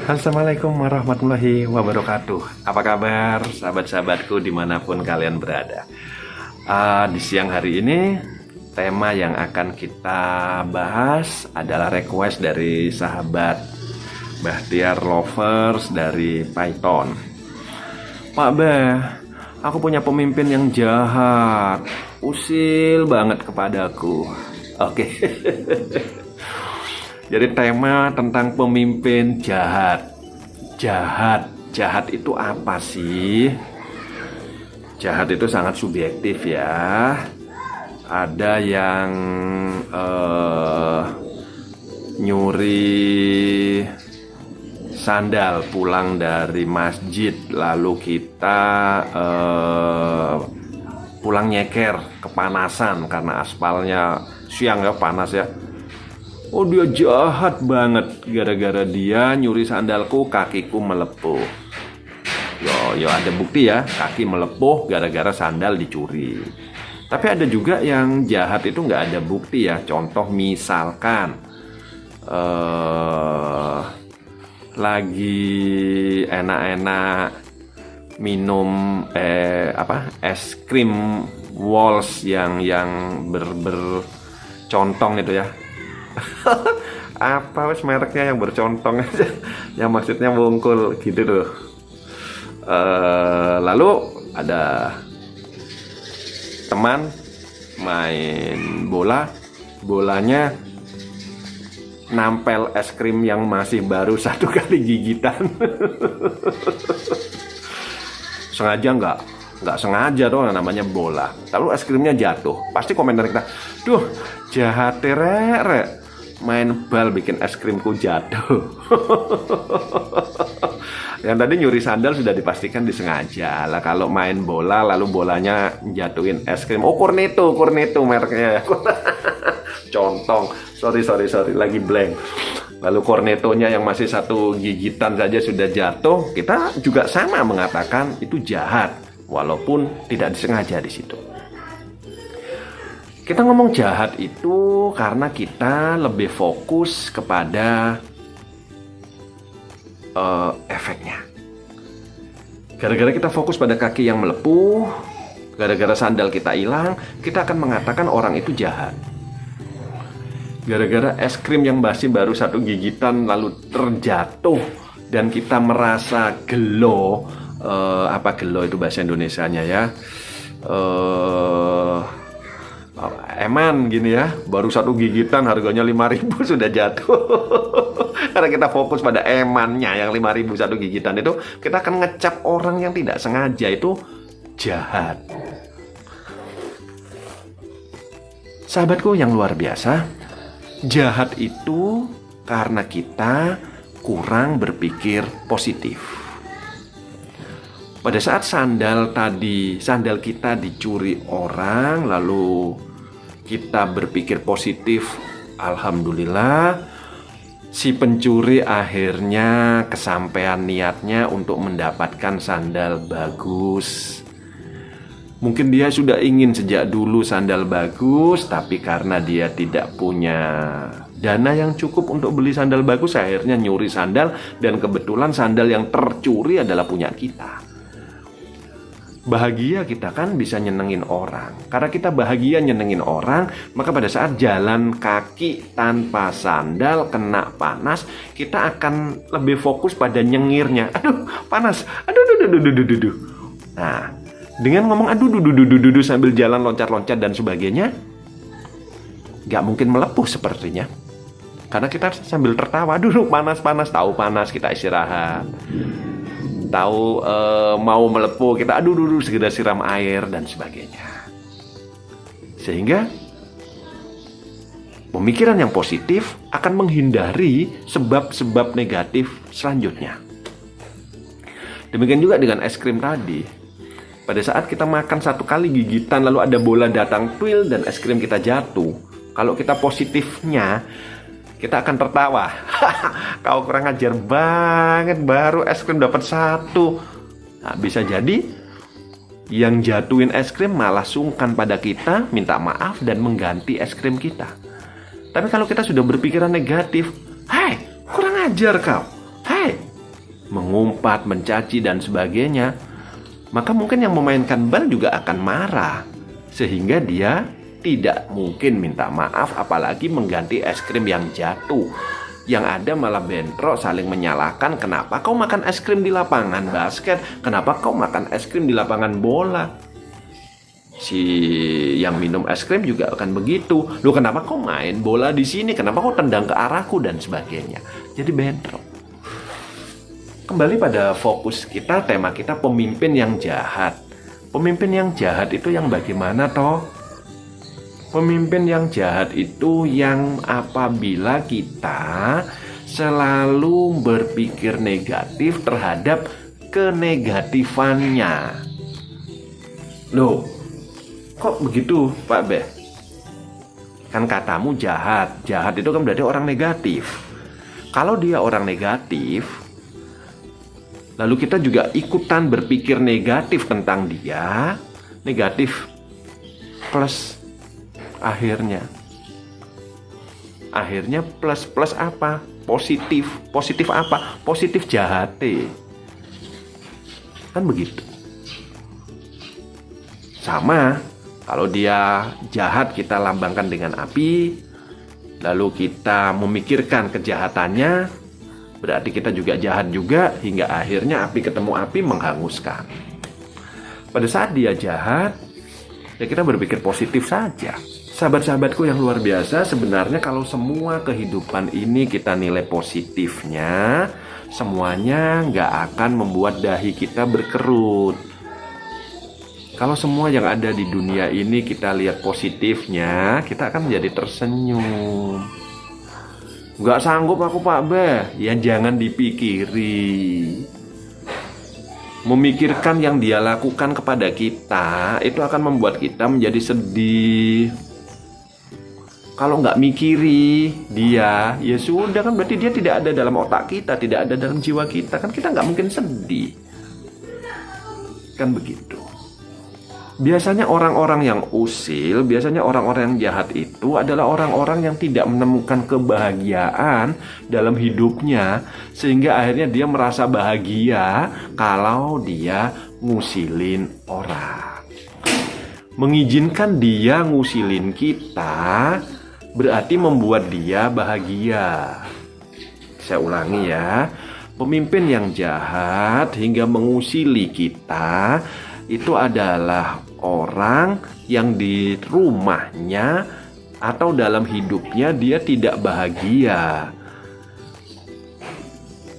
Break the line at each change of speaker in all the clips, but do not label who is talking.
Assalamualaikum warahmatullahi wabarakatuh. Apa kabar sahabat-sahabatku dimanapun kalian berada? Di siang hari ini tema yang akan kita bahas adalah request dari sahabat Bahtiar Lovers dari Python. Pak Bah, aku punya pemimpin yang jahat, usil banget kepadaku. Oke. Jadi tema tentang pemimpin jahat. Jahat itu apa sih? Jahat itu sangat subjektif ya. Ada yang nyuri sandal pulang dari masjid, lalu kita pulang nyeker kepanasan karena aspalnya siang ya, panas ya. Oh, dia jahat banget, gara-gara dia nyuri sandalku, kakiku melepuh. Yo ada bukti ya, kaki melepuh gara-gara sandal dicuri. Tapi ada juga yang jahat itu nggak ada bukti ya. Contoh misalkan lagi enak-enak minum es krim Walls yang bercontong itu ya. Apa wes mereknya yang bercontong aja, yang maksudnya wungkul gitu tuh. Lalu ada teman main bola, bolanya nampel es krim yang masih baru 1 kali gigitan. Sengaja nggak sengaja tuh, namanya bola. Lalu es krimnya jatuh, pasti komentar kita, duh jahat rek, main bal bikin es krimku jatuh. Yang tadi nyuri sandal sudah dipastikan disengaja lah. Kalau main bola lalu bolanya jatuhin es krim, oh Cornetto mereknya. Contong, sorry lagi blank. Lalu Cornettonya yang masih 1 gigitan saja sudah jatuh, kita juga sama mengatakan itu jahat walaupun tidak disengaja di situ. Kita ngomong jahat itu karena kita lebih fokus kepada efeknya. Gara-gara kita fokus pada kaki yang melepuh, gara-gara sandal kita hilang, kita akan mengatakan orang itu jahat. Gara-gara es krim yang masih baru 1 gigitan lalu terjatuh dan kita merasa gelo. Apa gelo itu bahasa Indonesianya ya? Eman gini ya, baru 1 gigitan harganya 5.000 sudah jatuh. Karena kita fokus pada emannya yang 5.000 1 gigitan itu, kita akan ngecap orang yang tidak sengaja itu jahat. Sahabatku yang luar biasa, jahat itu karena kita kurang berpikir positif. Pada saat sandal kita dicuri orang, lalu kita berpikir positif, alhamdulillah, si pencuri akhirnya kesampaian niatnya untuk mendapatkan sandal bagus. Mungkin dia sudah ingin sejak dulu sandal bagus, tapi karena dia tidak punya dana yang cukup untuk beli sandal bagus, akhirnya nyuri sandal, dan kebetulan sandal yang tercuri adalah punya kita. Bahagia kita kan bisa nyenengin orang. Karena kita bahagia nyenengin orang, maka pada saat jalan kaki tanpa sandal kena panas, kita akan lebih fokus pada nyengirnya. Aduh panas, aduh. Nah, dengan ngomong aduh sambil jalan loncat-loncat dan sebagainya, gak mungkin melepuh sepertinya. Karena kita sambil tertawa, aduh panas, tahu panas, kita istirahat. Tahu mau melepuh, kita aduh segera siram air dan sebagainya. Sehingga pemikiran yang positif akan menghindari sebab-sebab negatif selanjutnya. Demikian juga dengan es krim tadi. Pada saat kita makan 1 kali gigitan lalu ada bola datang twil dan es krim kita jatuh, kalau kita positifnya, kita akan tertawa. Kau kurang ajar banget, baru es krim dapat 1. Nah, bisa jadi yang jatuhin es krim malah sungkan pada kita, minta maaf dan mengganti es krim kita. Tapi kalau kita sudah berpikiran negatif, "Hai, kurang ajar kau. Hai, mengumpat, mencaci dan sebagainya, maka mungkin yang memainkan bal juga akan marah, sehingga dia tidak mungkin minta maaf, apalagi mengganti es krim yang jatuh. Yang ada malah bentrok, saling menyalahkan. Kenapa kau makan es krim di lapangan basket? Kenapa kau makan es krim di lapangan bola? Si yang minum es krim juga akan begitu. Loh, kenapa kau main bola di sini? Kenapa kau tendang ke arahku? Dan sebagainya. Jadi bentrok. Kembali pada fokus kita, tema kita pemimpin yang jahat. Pemimpin yang jahat itu yang bagaimana toh? Pemimpin yang jahat itu yang apabila kita selalu berpikir negatif terhadap kenegatifannya. Loh, kok begitu Pak Beh? Kan katamu jahat. Jahat itu kan berarti orang negatif. Kalau dia orang negatif, lalu kita juga ikutan berpikir negatif tentang dia, negatif plus akhirnya plus apa? Positif apa? Positif jahate. Kan begitu. Sama, kalau dia jahat kita lambangkan dengan api, lalu kita memikirkan kejahatannya, berarti kita juga jahat juga, hingga akhirnya api ketemu api menghanguskan. Pada saat dia jahat, ya kita berpikir positif saja. Sahabat-sahabatku yang luar biasa, sebenarnya kalau semua kehidupan ini kita nilai positifnya, semuanya nggak akan membuat dahi kita berkerut. Kalau semua yang ada di dunia ini kita lihat positifnya, kita akan menjadi tersenyum. Nggak sanggup aku Pak Beh, ya jangan dipikiri. Memikirkan yang dia lakukan kepada kita, itu akan membuat kita menjadi sedih. Kalau nggak mikiri dia, ya sudah kan berarti dia tidak ada dalam otak kita, tidak ada dalam jiwa kita. Kan kita nggak mungkin sedih. Kan begitu. Biasanya orang-orang yang usil, biasanya orang-orang yang jahat itu adalah orang-orang yang tidak menemukan kebahagiaan dalam hidupnya, sehingga akhirnya dia merasa bahagia kalau dia ngusilin orang. Mengizinkan dia ngusilin kita berarti membuat dia bahagia. Saya ulangi ya, pemimpin yang jahat hingga mengusili kita itu adalah orang yang di rumahnya atau dalam hidupnya dia tidak bahagia.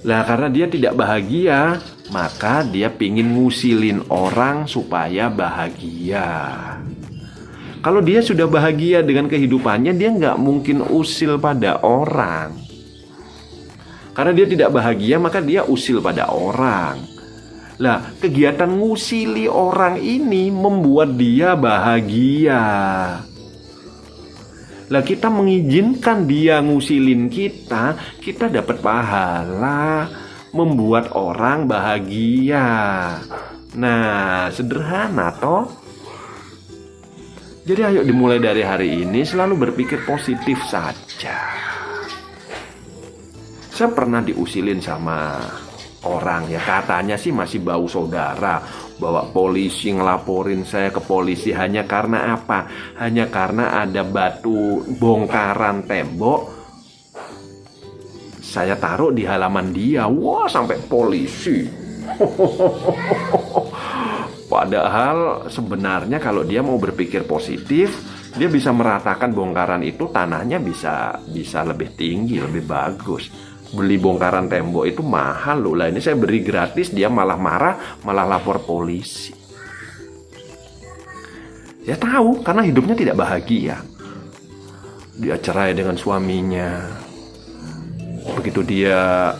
Nah, karena dia tidak bahagia, maka dia pingin ngusilin orang supaya bahagia. Kalau dia sudah bahagia dengan kehidupannya, dia nggak mungkin usil pada orang. Karena dia tidak bahagia, maka dia usil pada orang. Lah, kegiatan ngusili orang ini membuat dia bahagia. Lah, kita mengizinkan dia ngusilin kita, kita dapat pahala membuat orang bahagia. Nah, sederhana toh. Jadi ayo dimulai dari hari ini selalu berpikir positif saja. Saya pernah diusilin sama orang, ya katanya sih masih bau saudara, bawa polisi ngelaporin saya ke polisi hanya karena apa? Hanya karena ada batu bongkaran tembok saya taruh di halaman dia. Wah, sampai polisi. Padahal sebenarnya kalau dia mau berpikir positif, dia bisa meratakan bongkaran itu, tanahnya bisa lebih tinggi, lebih bagus. Beli bongkaran tembok itu mahal loh. Lah ini saya beri gratis, dia malah marah, malah lapor polisi. Dia tahu karena hidupnya tidak bahagia. Dia cerai dengan suaminya. Begitu dia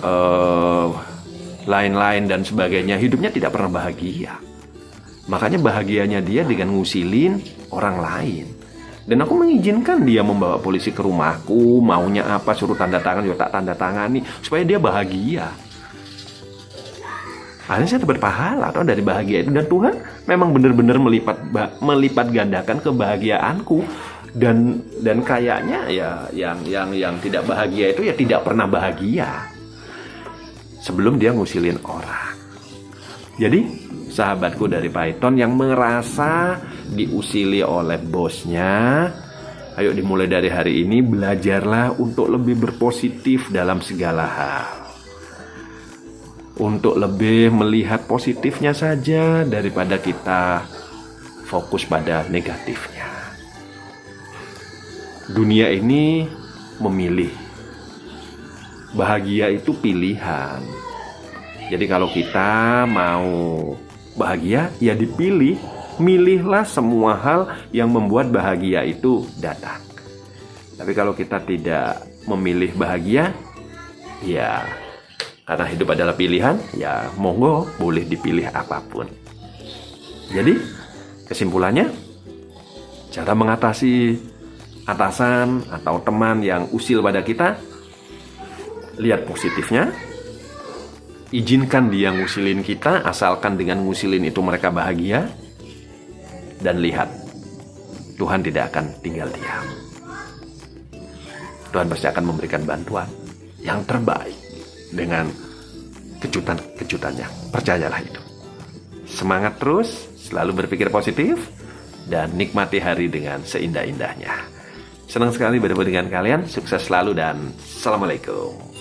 lain-lain dan sebagainya, hidupnya tidak pernah bahagia. Makanya bahagianya dia dengan ngusilin orang lain. Dan aku mengizinkan dia membawa polisi ke rumahku, maunya apa, suruh tanda tangan, juga tak tanda tangani, supaya dia bahagia. Akhirnya saya dapat pahala atau dari bahagia itu, dan Tuhan memang benar-benar melipat gandakan kebahagiaanku. Dan kayaknya ya yang tidak bahagia itu ya tidak pernah bahagia. sebelum dia ngusilin orang. Jadi sahabatku dari Python yang merasa diusili oleh bosnya, ayo dimulai dari hari ini belajarlah untuk lebih berpositif dalam segala hal. Untuk lebih melihat positifnya saja daripada kita fokus pada negatifnya. Dunia ini memilih. Bahagia itu pilihan. Jadi kalau kita mau bahagia, ya dipilih. Milihlah semua hal yang membuat bahagia itu datang. Tapi kalau kita tidak memilih bahagia, ya karena hidup adalah pilihan, ya monggo boleh dipilih apapun. Jadi kesimpulannya, cara mengatasi atasan atau teman yang usil pada kita, lihat positifnya, izinkan dia ngusilin kita, asalkan dengan ngusilin itu mereka bahagia, dan lihat, Tuhan tidak akan tinggal diam. Tuhan pasti akan memberikan bantuan yang terbaik dengan kejutan-kejutannya. Percayalah itu. Semangat terus, selalu berpikir positif, dan nikmati hari dengan seindah-indahnya. Senang sekali bertemu dengan kalian, sukses selalu dan Assalamualaikum.